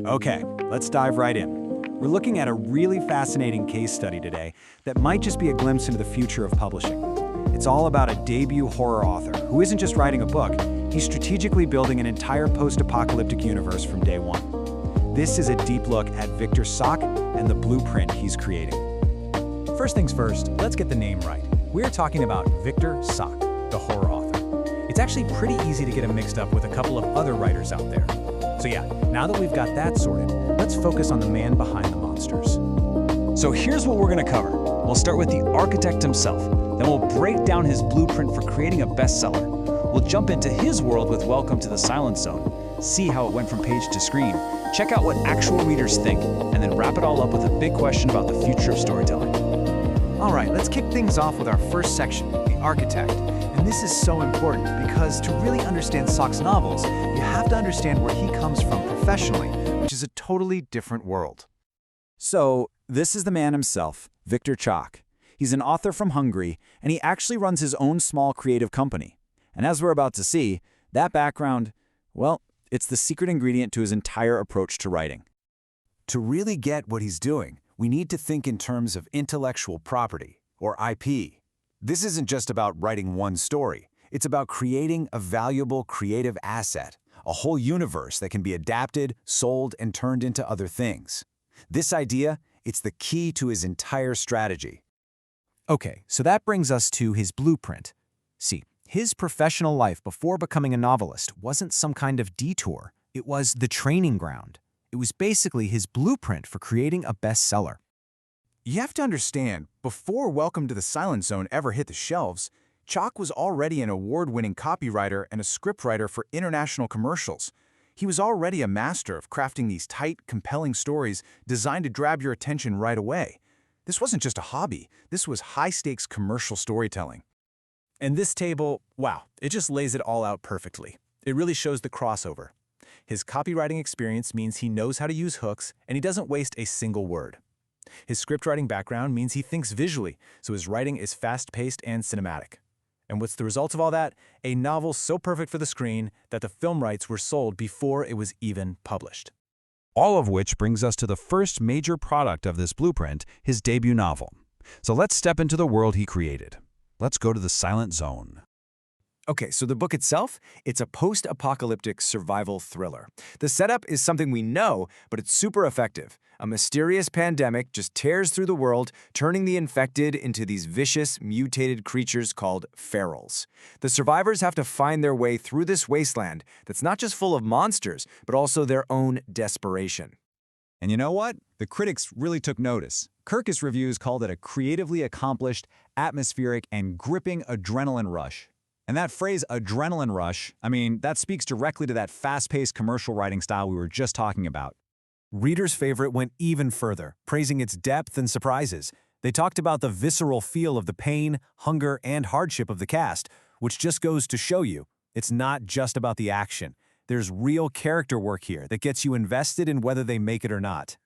Okay, let's dive right in. We're looking at a really fascinating case study today that might just be a glimpse into the future of publishing. It's all about a debut horror author who isn't just writing a book, he's strategically building an entire post-apocalyptic universe from day one. This is a deep look at Victor Csák and the blueprint he's creating. First things first, let's get the name right. We're talking about Victor Csák, the horror author. It's actually pretty easy to get him mixed up with a couple of other writers out there. So yeah, now that we've got that sorted, let's focus on the man behind the monsters. So here's what we're going to cover. We'll start with the architect himself. Then we'll break down his blueprint for creating a bestseller. We'll jump into his world with Welcome to the Silent Zone, see how it went from page to screen, check out what actual readers think, and then wrap it all up with a big question about the future of storytelling. All right, let's kick things off with our first section, the architect. And this is so important because to really understand Sák's novels, you have to understand where he comes from professionally, which is a totally different world. So, this is the man himself, Victor Csák. He's an author from Hungary, and he actually runs his own small creative company. And as we're about to see, that background, well, it's the secret ingredient to his entire approach to writing. To really get what he's doing, we need to think in terms of intellectual property, or IP. This isn't just about writing one story. It's about creating a valuable creative asset, a whole universe that can be adapted, sold, and turned into other things. This idea, it's the key to his entire strategy. Okay, so that brings us to his blueprint. See, his professional life before becoming a novelist wasn't some kind of detour. It was the training ground. It was basically his blueprint for creating a bestseller. You have to understand, before Welcome to the Silent Zone ever hit the shelves, Csák was already an award-winning copywriter and a scriptwriter for international commercials. He was already a master of crafting these tight, compelling stories designed to grab your attention right away. This wasn't just a hobby, this was high-stakes commercial storytelling. And this table, wow, it just lays it all out perfectly. It really shows the crossover. His copywriting experience means he knows how to use hooks, and he doesn't waste a single word. His scriptwriting background means he thinks visually, so his writing is fast-paced and cinematic. And what's the result of all that? A novel so perfect for the screen that the film rights were sold before it was even published. All of which brings us to the first major product of this blueprint, his debut novel. So let's step into the world he created. Let's go to the Silent Zone. Okay, so the book itself, it's a post-apocalyptic survival thriller. The setup is something we know, but it's super effective. A mysterious pandemic just tears through the world, turning the infected into these vicious, mutated creatures called ferals. The survivors have to find their way through this wasteland that's not just full of monsters, but also their own desperation. And you know what? The critics really took notice. Kirkus Reviews called it a creatively accomplished, atmospheric, and gripping adrenaline rush. And that phrase, adrenaline rush, I mean, that speaks directly to that fast-paced commercial writing style we were just talking about. Readers' favorite went even further, praising its depth and surprises. They talked about the visceral feel of the pain, hunger, and hardship of the cast, which just goes to show you, it's not just about the action. There's real character work here that gets you invested in whether they make it or not.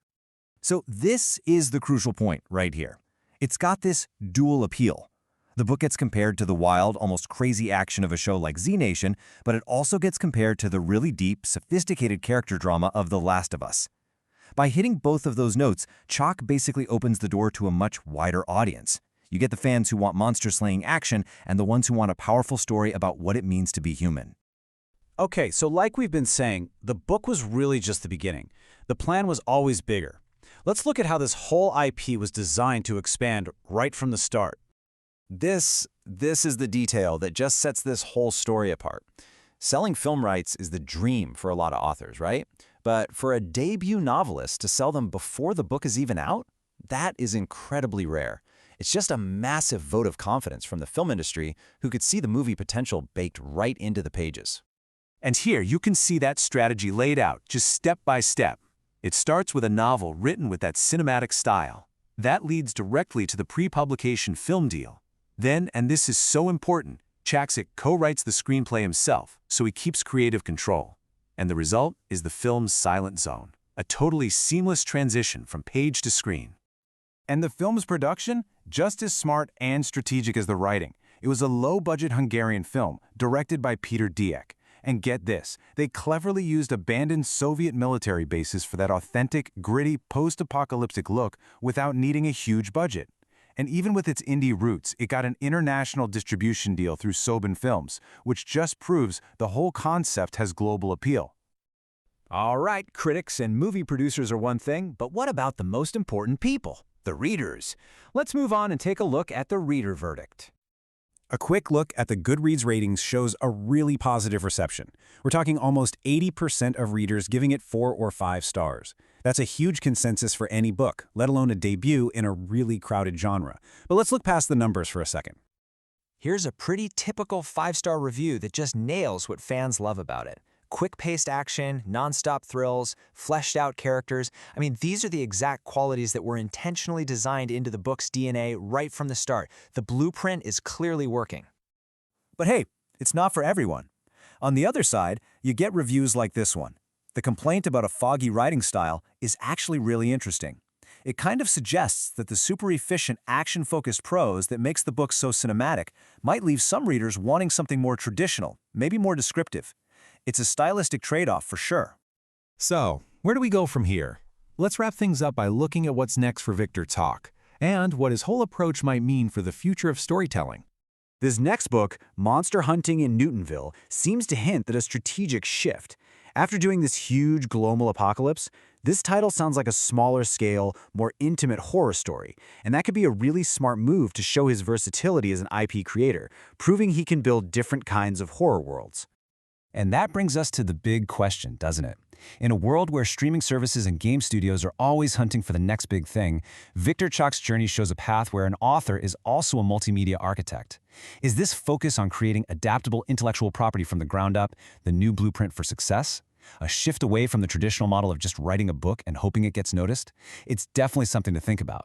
So this is the crucial point right here. It's got this dual appeal. The book gets compared to the wild, almost crazy action of a show like Z Nation, but it also gets compared to the really deep, sophisticated character drama of The Last of Us. By hitting both of those notes, Csák basically opens the door to a much wider audience. You get the fans who want monster-slaying action and the ones who want a powerful story about what it means to be human. Okay, so like we've been saying, the book was really just the beginning. The plan was always bigger. Let's look at how this whole IP was designed to expand right from the start. This is the detail that just sets this whole story apart. Selling film rights is the dream for a lot of authors, right? But for a debut novelist to sell them before the book is even out, that is incredibly rare. It's just a massive vote of confidence from the film industry who could see the movie potential baked right into the pages. And here you can see that strategy laid out, just step by step. It starts with a novel written with that cinematic style. That leads directly to the pre-publication film deal. Then, and this is so important, Csák co-writes the screenplay himself, so he keeps creative control. And the result is the film's Silent Zone, a totally seamless transition from page to screen. And the film's production? Just as smart and strategic as the writing. It was a low-budget Hungarian film, directed by Peter Diak. And get this, they cleverly used abandoned Soviet military bases for that authentic, gritty, post-apocalyptic look without needing a huge budget. And even with its indie roots, it got an international distribution deal through Sobin Films, which just proves the whole concept has global appeal. All right, critics and movie producers are one thing, but what about the most important people, the readers? Let's move on and take a look at the reader verdict. A quick look at the Goodreads ratings shows a really positive reception. We're talking almost 80% of readers giving it 4 or 5 stars. That's a huge consensus for any book, let alone a debut in a really crowded genre. But let's look past the numbers for a second. Here's a pretty typical 5-star review that just nails what fans love about it. Quick-paced action, non-stop thrills, fleshed-out characters. I mean, these are the exact qualities that were intentionally designed into the book's DNA right from the start. The blueprint is clearly working. But hey, it's not for everyone. On the other side, you get reviews like this one. The complaint about a foggy writing style is actually really interesting. It kind of suggests that the super efficient, action-focused prose that makes the book so cinematic might leave some readers wanting something more traditional, maybe more descriptive. It's a stylistic trade-off for sure. So, where do we go from here? Let's wrap things up by looking at what's next for Victor Csák, and what his whole approach might mean for the future of storytelling. This next book, Monster Hunting in Newtonville, seems to hint at a strategic shift. After doing this huge global apocalypse, this title sounds like a smaller-scale, more intimate horror story, and that could be a really smart move to show his versatility as an IP creator, proving he can build different kinds of horror worlds. And that brings us to the big question, doesn't it? In a world where streaming services and game studios are always hunting for the next big thing, Victor Csák's journey shows a path where an author is also a multimedia architect. Is this focus on creating adaptable intellectual property from the ground up the new blueprint for success? A shift away from the traditional model of just writing a book and hoping it gets noticed? It's definitely something to think about.